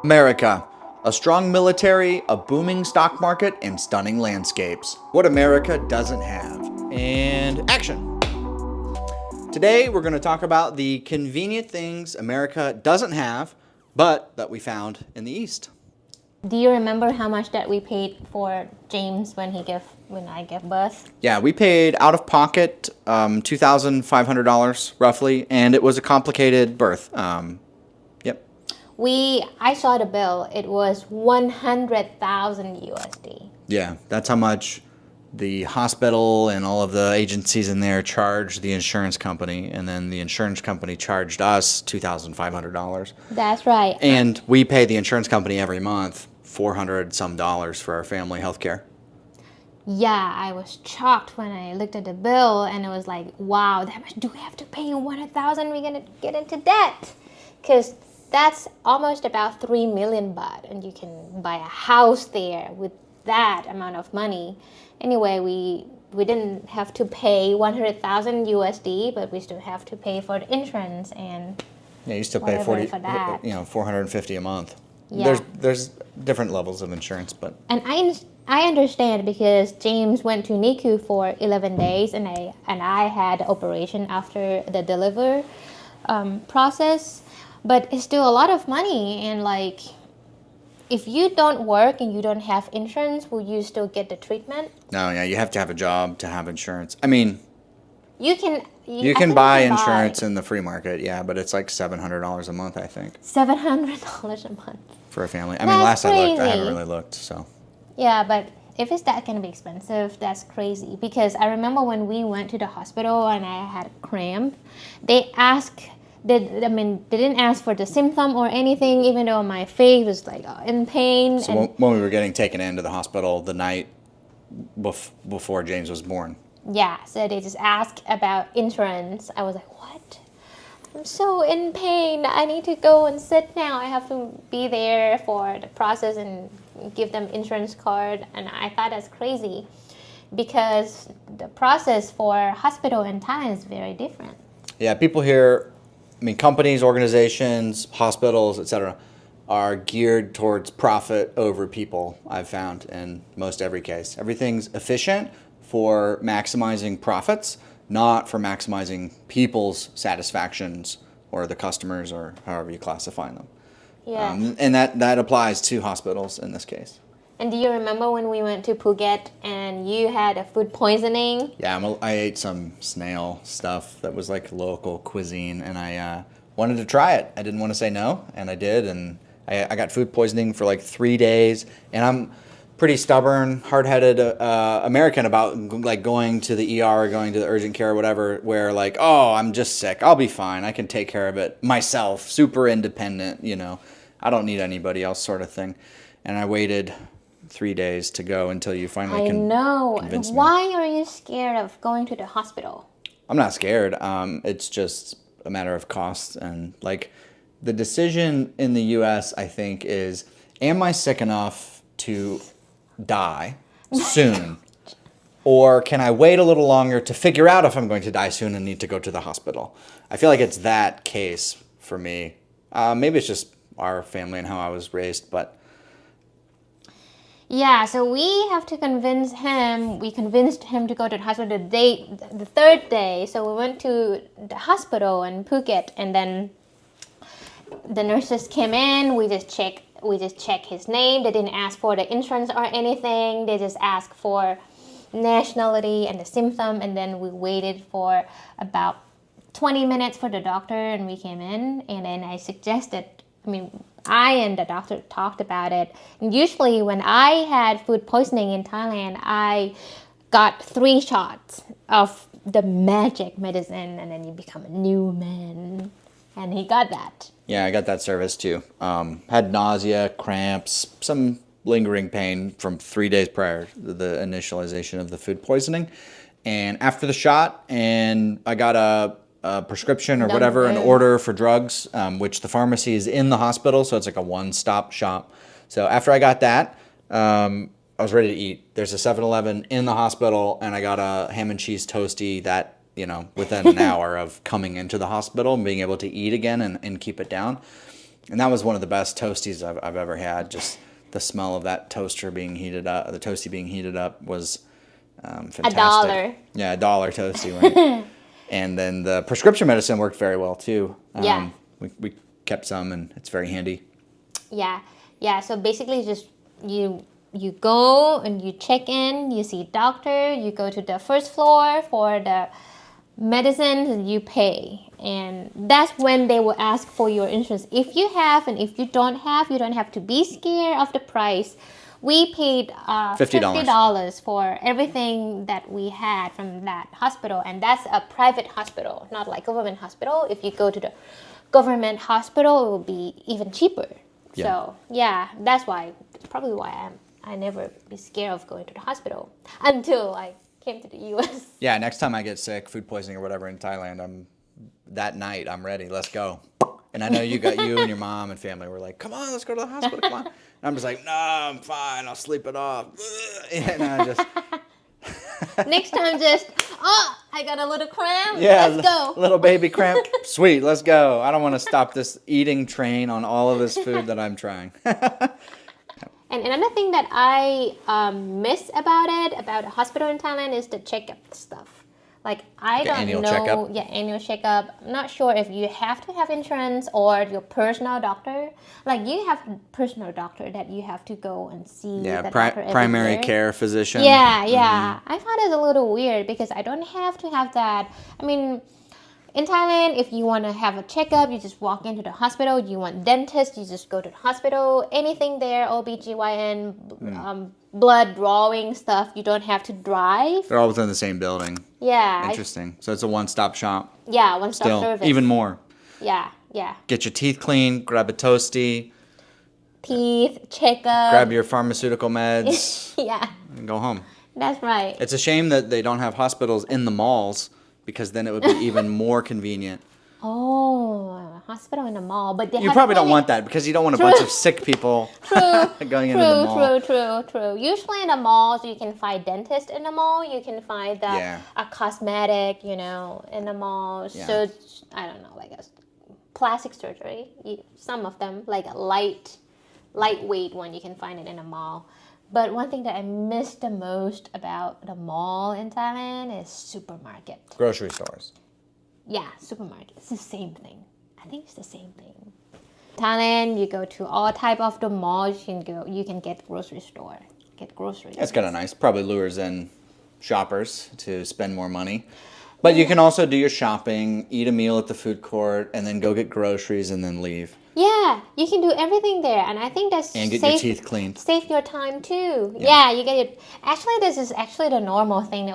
America. A strong military, a booming stock market, and stunning landscapes. What America doesn't have. And action. Today we're going to talk about the convenient things America doesn't have, but that we found in the East. Do you remember how much that we paid for James when I gave birth? Yeah, we paid out of pocket $2,500 roughly, and it was a complicated birth. Yep. I saw the bill. It was 100,000 USD. Yeah, that's how much the hospital and all of the agencies in there charged the insurance company, and then the insurance company charged us $2,500. That's right. And we pay the insurance company every month $400 some for our family health care. Yeah, I was shocked when I looked at the bill, and it was like, wow, that much do we have to pay? 100,000, we're gonna get into debt, because that's almost about 3 million baht, and you can buy a house there with that amount of money. Anyway, we didn't have to pay 100,000 USD, but we still have to pay for the insurance and Yeah, you still pay 40, for that. $450 a month. Yeah. There's different levels of insurance, but And I understand because James went to NICU for 11 days, and I had operation after the deliver process, but it's still a lot of money. And like, if you don't work and you don't have insurance, will you still get the treatment? no, yeah, you have to have a job to have insurance. I mean, You can buy insurance in the free market, yeah, but it's like $700 a month, I think, $700 a month. for a family. I mean, That's last I looked, I crazy. haven't really looked, so. Yeah, but if it's that gonna be expensive, that's crazy. Because I remember when we went to the hospital and I had a cramp, they didn't ask for the symptom or anything, even though my face was like in pain. So And when we were getting taken into the hospital the night before James was born. yeah, so they just asked about insurance. I was like, what? I'm so in pain. I need to go and sit now. I have to be there for the process and give them insurance card. And I thought that's crazy because the process for hospital in Thailand is very different. Yeah, people here, I mean, companies, organizations, hospitals, etc., are geared towards profit over people, I've found, in most every case. Everything's efficient for maximizing profits, not for maximizing people's satisfactions or the customers or however you classify them. Yeah. And that applies to hospitals in this case. And do you remember when we went to Phuket and you had a food poisoning? Yeah, I ate some snail stuff that was like local cuisine, and I wanted to try it. I didn't want to say no, and I did, and I got food poisoning for like 3 days, and I'm pretty stubborn, hard-headed American about like going to the ER or going to the urgent care or whatever, where like, oh, I'm just sick, I'll be fine, I can take care of it myself, super independent, I don't need anybody else sort of thing. And I waited 3 days to go until you finally convince me. Why are you scared of going to the hospital? I'm not scared. It's just a matter of cost. And like the decision in the US, I think, is, am I sick enough to die soon? Or can I wait a little longer to figure out if I'm going to die soon and need to go to the hospital? I feel like it's that case for me. Maybe it's just our family and how I was raised, but Yeah, so we have to convince him. We convinced him to go to the hospital the third day. So we went to the hospital in Phuket, and then the nurses came in. We just check his name. They didn't ask for the insurance or anything. They just asked for nationality and the symptom, and then we waited for about 20 minutes for the doctor, and we came in, and then I and the doctor talked about it. And usually when I had food poisoning in Thailand, I got 3 shots of the magic medicine, and then you become a new man. And he got that. yeah, I got that service too. Had nausea, cramps, some lingering pain from 3 days prior to the initialization of the food poisoning. And after the shot, and I got a prescription or whatever, an order for drugs, which the pharmacy is in the hospital, so it's like a one-stop shop. So after I got that, I was ready to eat. There's a 7-Eleven in the hospital, and I got a ham and cheese toastie that, within an hour of coming into the hospital and being able to eat again and keep it down. And that was one of the best toasties I've ever had. Just the smell of that toaster being heated up, the toasty being heated up was fantastic. $1. Yeah, $1 toasty. Right? And then the prescription medicine worked very well too. Yeah. We kept some, and it's very handy. Yeah. So basically, just you go and you check in. You see doctor. You go to the first floor for the medicine. You pay, and that's when they will ask for your insurance. If you have, and if you don't have to be scared of the price. We paid $50 for everything that we had from that hospital, and that's a private hospital, not like government hospital. If you go to the government hospital, it will be even cheaper. Yeah. So that's probably why I never be scared of going to the hospital until I came to the U.S. Yeah, next time I get sick, food poisoning or whatever in Thailand, that night I'm ready. Let's go. And I know you and your mom and family were like, come on, let's go to the hospital, come on. And I'm just like, no, I'm fine, I'll sleep it off. And I just... Next time I got a little cramp, yeah, let's go. Little baby cramp, sweet, let's go. I don't want to stop this eating train on all of this food that I'm trying. And another thing that I miss about a hospital in Thailand is the checkup stuff. Like, I don't annual know. checkup? Yeah, annual checkup. I'm not sure if you have to have insurance or your personal doctor. Like, you have personal doctor that you have to go and see. Yeah, the doctor every primary year. care physician. Yeah. I found it a little weird because I don't have to have that. I mean, in Thailand, if you want to have a checkup, you just walk into the hospital. You want dentist, you just go to the hospital. Anything there, OBGYN, blood drawing stuff, you don't have to drive. They're all within the same building. Yeah. Interesting. So it's a one-stop shop. Yeah, one-stop Still, service. even more. Yeah. Get your teeth clean, grab a toasty, Teeth, checkup. grab your pharmaceutical meds, Yeah, and go home. that's right. It's a shame that they don't have hospitals in the malls, because then it would be even more convenient. Oh, hospital in the mall, but they You have probably don't plenty- want that, because you don't want a bunch of sick people going into the mall. True. Usually in the malls, you can find dentist in the mall. You can find a cosmetic, in the mall. Yeah. So I don't know, like a plastic surgery. Some of them, like a lightweight one, you can find it in a mall. But one thing that I miss the most about the mall in Thailand is supermarket. Grocery stores. Yeah, supermarket. It's the same thing. I think it's the same thing. Thailand, you go to all type of the malls. You can get grocery store. Get groceries. That's kind of nice. Probably lures in shoppers to spend more money. But you can also do your shopping, eat a meal at the food court, and then go get groceries and then leave. Yeah, you can do everything there, and I think that's And get your teeth cleaned. Save your time too. Yeah, you get it. Actually, this is actually the normal thing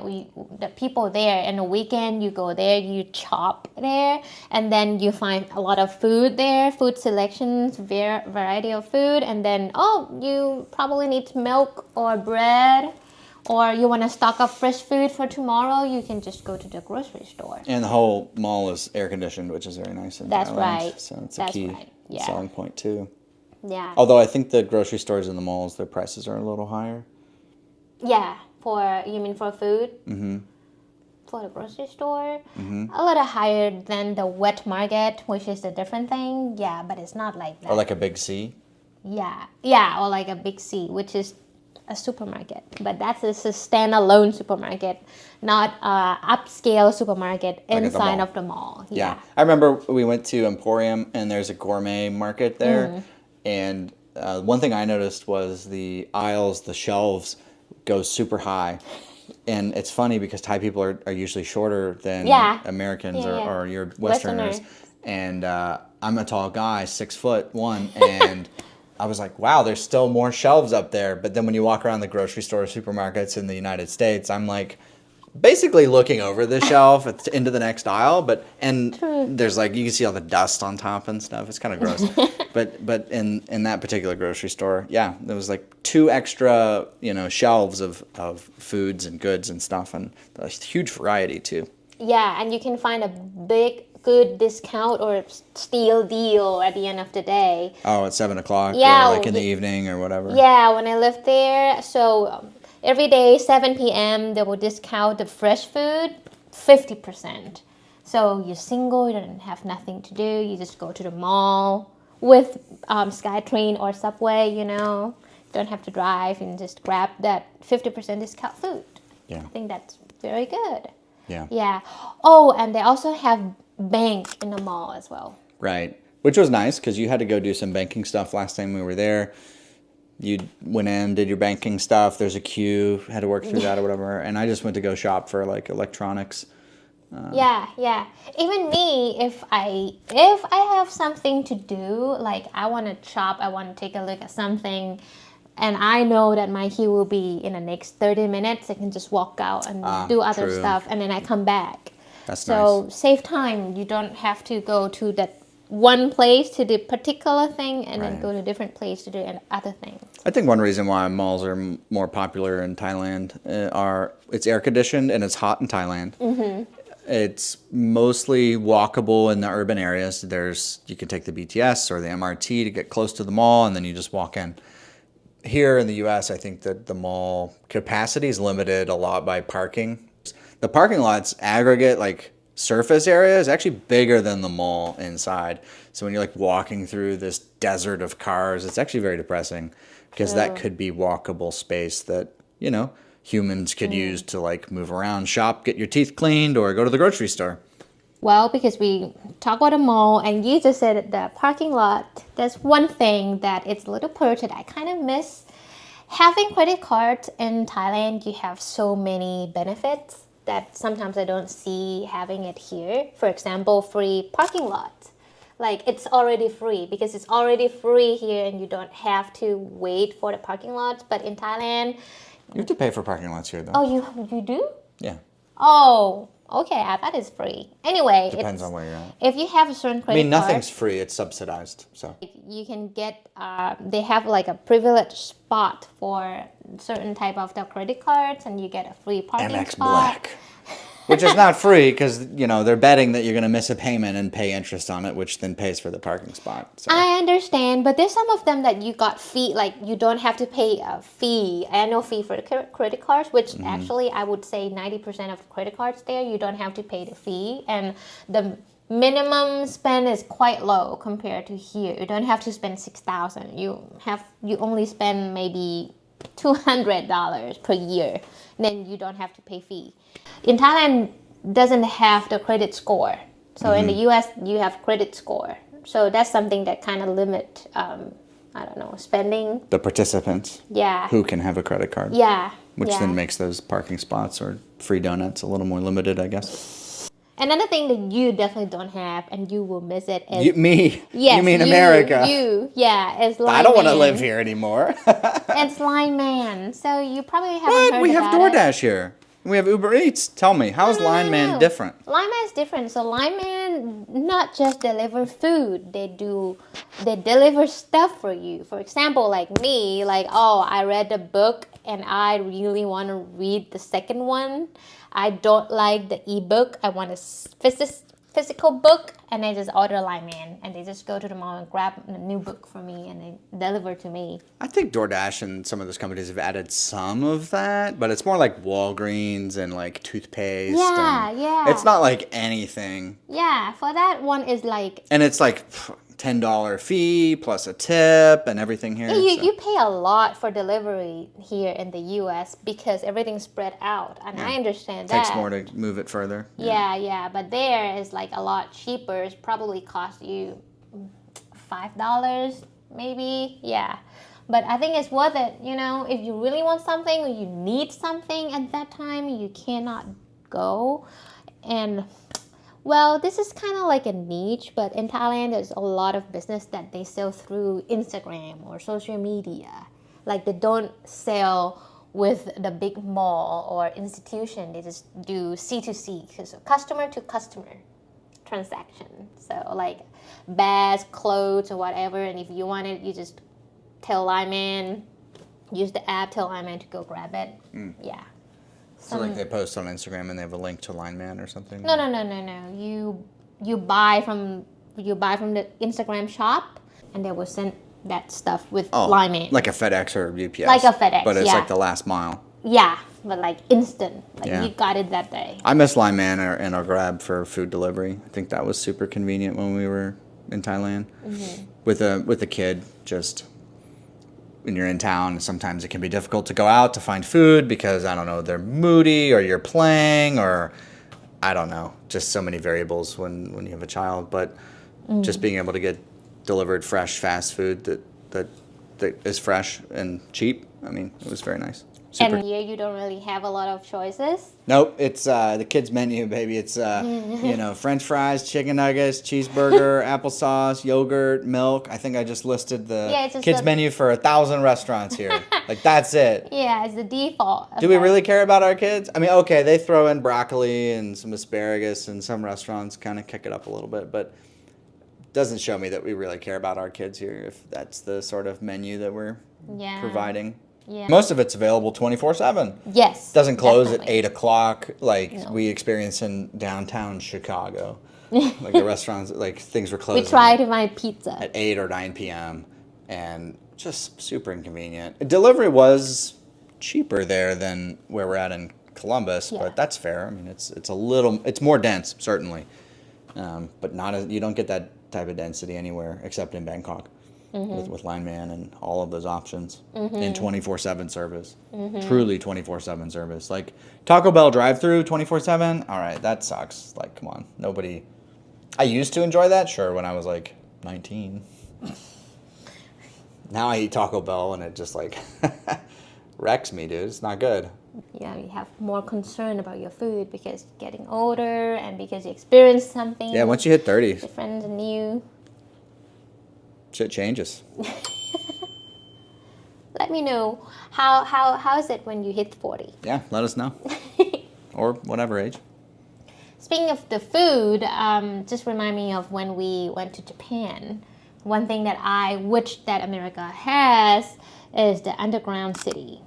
that people there. In the weekend, you go there, you shop there, and then you find a lot of food there, food selections, variety of food, and then you probably need milk or bread. Or you want to stock up fresh food for tomorrow, you can just go to the grocery store. And the whole mall is air conditioned, which is very nice in That's Thailand. right. So it's a key selling point too. Yeah. Although I think the grocery stores in the malls, their prices are a little higher. Yeah. You mean for food? Mm-hmm. For the grocery store? Mm-hmm. A little higher than the wet market, which is a different thing. Yeah, but it's not like that. Or like a big C. Yeah, or like a big C, which is a supermarket, but that's a standalone supermarket, not upscale supermarket Like inside of the mall. Yeah, I remember we went to Emporium, and there's a gourmet market there, and one thing I noticed was the aisles, the shelves, go super high, and it's funny because Thai people are usually shorter than Americans or your Westerners, and I'm a tall guy, 6'1", and I was like, wow, there's still more shelves up there. But then when you walk around the grocery store, supermarkets in the United States, I'm like basically looking over the shelf into the next aisle. And there's like, you can see all the dust on top and stuff. It's kind of gross. but in that particular grocery store, there was like 2 extra, shelves of foods and goods and stuff, and a huge variety too. Yeah, and you can find a good discount or steal deal at the end of the day. Oh, at 7 o'clock, or like in the evening or whatever. Yeah, when I lived there, so every day 7 p.m. they will discount the fresh food 50%. So you're single, you don't have nothing to do, you just go to the mall, with SkyTrain or Subway, you know, don't have to drive and just grab that 50% discount food. Yeah. I think that's very good. Yeah. Yeah. Oh, and they also have bank in the mall as well. Right. Which was nice because you had to go do some banking stuff last time we were there. You went in, did your banking stuff. There's a queue, had to work through that or whatever. And I just went to go shop for like electronics. Yeah. Even me, if I have something to do, like I want to shop, I want to take a look at something, and I know that my queue will be in the next 30 minutes, I can just walk out and do other true. stuff, and then I come back. That's So nice. save time. You don't have to go to that one place to do particular thing and then Right. go to a different place to do other things. I think one reason why malls are more popular in Thailand are it's air conditioned and it's hot in Thailand. Mm-hmm. It's mostly walkable in the urban areas. You can take the BTS or the MRT to get close to the mall, and then you just walk in. Here in the U.S., I think that the mall capacity is limited a lot by parking. The parking lot's aggregate, like surface area, is actually bigger than the mall inside. So when you're like walking through this desert of cars, it's actually very depressing because that could be walkable space that, you know, humans could use to like move around, shop, get your teeth cleaned, or go to the grocery store. Well, because we talk about the mall, and you just said the parking lot, that's one thing that it's a little perch that I kind of miss. Having credit cards in Thailand, you have so many benefits that sometimes I don't see having it here. For example, free parking lot. Like it's already free because it's already free here and you don't have to wait for the parking lots. But in Thailand, You have to pay for parking lots here, though. oh, you do? Yeah, Oh, okay. I thought it's free. Anyway, depends on where you're at. if you have a certain I credit mean, nothing's card, free; it's subsidized. So you can get. They have like a privileged spot for certain type of the credit cards, and you get a free parking Amex spot. Black, which is not free because you know they're betting that you're going to miss a payment and pay interest on it, which then pays for the parking spot. So. I understand, but there's some of them that you got fee, like you don't have to pay a fee, annual fee for the credit cards, which actually I would say 90% of credit cards there, you don't have to pay the fee. And the minimum spend is quite low compared to here. You don't have to spend 6,000. You only spend maybe $200 per year. Then you don't have to pay fee. In Thailand, doesn't have the credit score. So in the US, you have credit score. So that's something that kind of limit, I don't know, spending. The participants Yeah. who can have a credit card. Yeah. Which yeah. then makes those parking spots or free donuts a little more limited, I guess. Another thing that you definitely don't have and you will miss it is... Me? Yes, you mean America? It's Line I don't want to Man. live here anymore. It's Line Man. So you probably haven't What? heard We have about it. DoorDash here. We have Uber Eats. Tell me, how is Line Man different? Line Man is different. So Line Man not just deliver food, they deliver stuff for you. For example, like me, like I read the book and I really want to read the second one. I don't like the ebook. I want a physical book, and I just order Line Man, and they just go to the mall and grab a new book for me, and they deliver to me. I think DoorDash and some of those companies have added some of that, but it's more like Walgreens and like toothpaste. Yeah, and yeah. It's not like anything. Yeah, for that one is like... And it's like $10 fee plus a tip and everything here. You pay a lot for delivery here in the U.S. because everything's spread out, and I understand that. Takes more to move it further. Yeah, but there is like a lot cheaper. It probably costs you $5 maybe. Yeah, but I think it's worth it. You know, if you really want something or you need something at that time, you cannot go. And well, this is kind of like a niche, but in Thailand, there's a lot of business that they sell through Instagram or social media. Like they don't sell with the big mall or institution. They just do C2C, so customer to customer transaction. So like bags, clothes, or whatever. And if you want it, you just tell Line Man, use the app, tell Line Man to go grab it. Yeah. So like they post on Instagram and they have a link to Line Man or something? No. You buy from the Instagram shop, and they will send that stuff with Line Man. Like a FedEx or UPS. Like a FedEx, But it's yeah. like the last mile. Yeah, but like instant. Like Yeah. you got it that day. I miss Line Man and our Grab for food delivery. I think that was super convenient when we were in Thailand. with a kid, just when you're in town, sometimes it can be difficult to go out to find food because, I don't know, they're moody or you're playing or I don't know, just so many variables when you have a child. But just being able to get delivered fresh fast food that is fresh and cheap, I mean, it was very nice. Super. And here you don't really have a lot of choices. Nope, it's the kids' menu, baby. It's French fries, chicken nuggets, cheeseburger, applesauce, yogurt, milk. I think I just listed the kids' menu for 1,000 restaurants here. Like that's it. Yeah, it's the default. Do we really care about our kids? I mean, okay, they throw in broccoli and some asparagus, and some restaurants kind of kick it up a little bit, but it doesn't show me that we really care about our kids here if that's the sort of menu that we're providing. Yeah. Most of it's available 24/7. Yes. Doesn't close definitely. at 8 o'clock like we experience in downtown Chicago. Like the restaurants, like things were closing. We try to find pizza at 8 or 9 p.m. and just super inconvenient. Delivery was cheaper there than where we're at in Columbus, but that's fair. I mean, it's more dense certainly, but you don't get that type of density anywhere except in Bangkok. With Lineman and all of those options and 24/7 service, truly 24/7 service. Like Taco Bell drive-through 24/7. All right, that sucks. Like, come on, nobody. I used to enjoy that, sure, when I was like 19. Now I eat Taco Bell and it just like wrecks me, dude. It's not good. Yeah, you have more concern about your food because you're getting older and because you experience something. Yeah, once you hit 30, different and new. Shit changes. Let me know how is it when you hit 40? Yeah, let us know. Or whatever age. Speaking of the food, just remind me of when we went to Japan. One thing that I wish that America has is the underground city,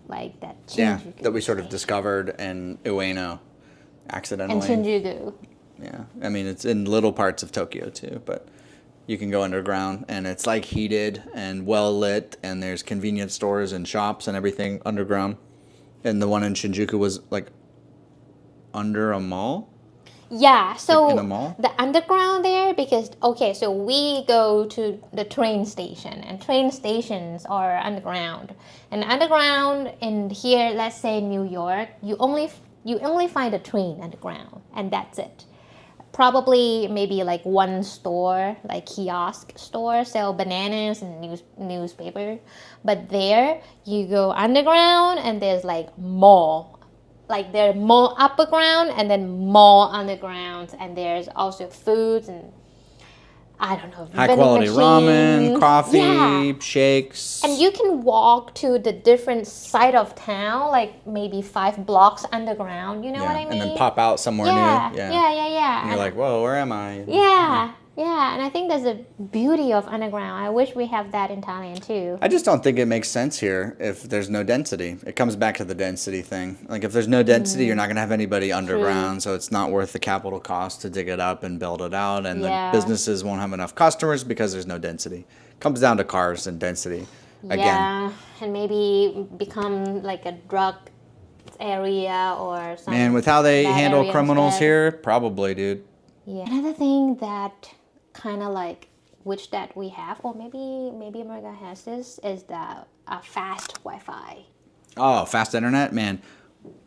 like that. Shinjuku that we sort of discovered in Ueno, accidentally. And Shinjuku. Yeah, I mean it's in little parts of Tokyo too, but. You can go underground, and it's like heated and well lit, and there's convenience stores and shops and everything underground. And the one in Shinjuku was like under a mall. Yeah, so like in a mall? The underground there because so we go to the train station, and train stations are underground. And underground in here, let's say New York, you only find a train underground, and that's it. Probably maybe like one store, like kiosk store, sell bananas and newspaper. But there, you go underground and there's like mall. Like there's mall upper ground and then mall underground. And there's also foods and I don't know. High quality ramen, coffee, shakes. And you can walk to the different side of town, like maybe 5 blocks underground. You know what I mean? And then pop out somewhere new. Yeah. And you're like, whoa, where am I? Yeah, and I think there's a beauty of underground. I wish we have that in Thailand too. I just don't think it makes sense here if there's no density. It comes back to the density thing. Like if there's no density, you're not going to have anybody underground, so it's not worth the capital cost to dig it up and build it out, and the businesses won't have enough customers because there's no density. It comes down to cars and density. Again. Yeah, and maybe become like a drug area or something. Man, with how they handle criminals here, probably, dude. Yeah. Another thing that kind of like which that we have, or maybe America has this, is the fast Wi-Fi. Oh, fast internet, man.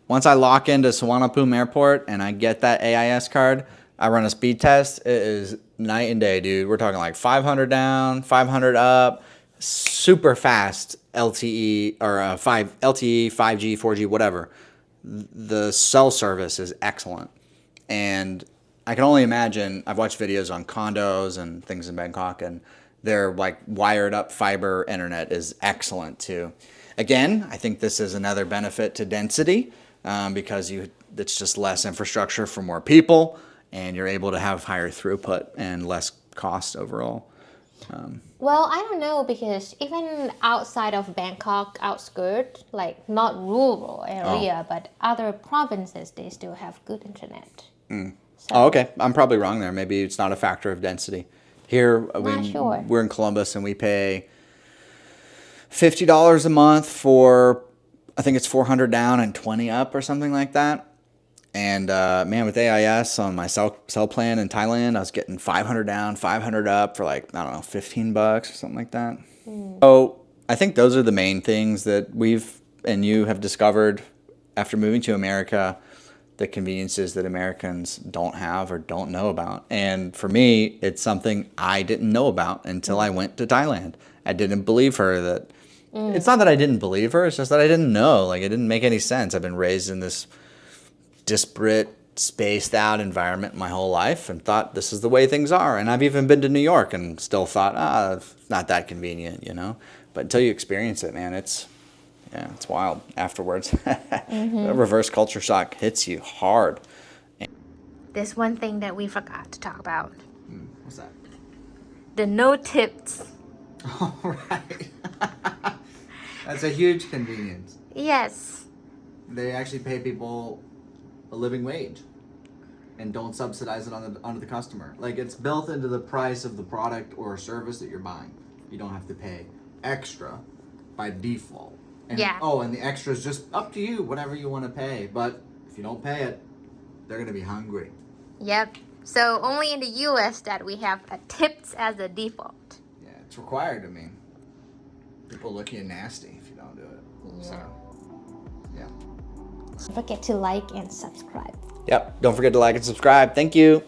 Once I lock into Suvarnabhumi Airport and I get that AIS card, I run a speed test. It is night and day, dude. We're talking like 500 down, 500 up, super fast LTE or LTE, 5G, 4G, whatever. The cell service is excellent, and I can only imagine, I've watched videos on condos and things in Bangkok, and their like wired up fiber internet is excellent too. Again, I think this is another benefit to density because it's just less infrastructure for more people, and you're able to have higher throughput and less cost overall. Well, I don't know, because even outside of Bangkok, outskirts, like not rural area, but other provinces, they still have good internet. So. Oh, okay. I'm probably wrong there. Maybe it's not a factor of density. Here, we're in Columbus, and we pay $50 a month for, I think it's 400 down and 20 up or something like that. And man, with AIS on my cell plan in Thailand, I was getting 500 down, 500 up for like, I don't know, $15 or something like that. So I think those are the main things that we've and you have discovered after moving to America, the conveniences that Americans don't have or don't know about. And for me, it's something I didn't know about until I went to Thailand. I didn't believe her that it's not that I didn't believe her, it's just that I didn't know. Like, it didn't make any sense. I've been raised in this disparate, spaced out environment my whole life and thought this is the way things are. And I've even been to New York and still thought, it's not that convenient, you know? But until you experience it, man, it's wild afterwards. The reverse culture shock hits you hard. There's one thing that we forgot to talk about. What's that? The no tips. All right. That's a huge convenience. Yes. They actually pay people a living wage and don't subsidize it onto the customer. Like, it's built into the price of the product or service that you're buying. You don't have to pay extra by default. And, and the extra is just up to you, whatever you want to pay. But if you don't pay it, they're going to be hungry. Yep. So only in the US that we have a tips as a default. Yeah, it's required. I mean, people look at you nasty if you don't do it. Yeah. So, yeah. Don't forget to like and subscribe. Yep. Don't forget to like and subscribe. Thank you.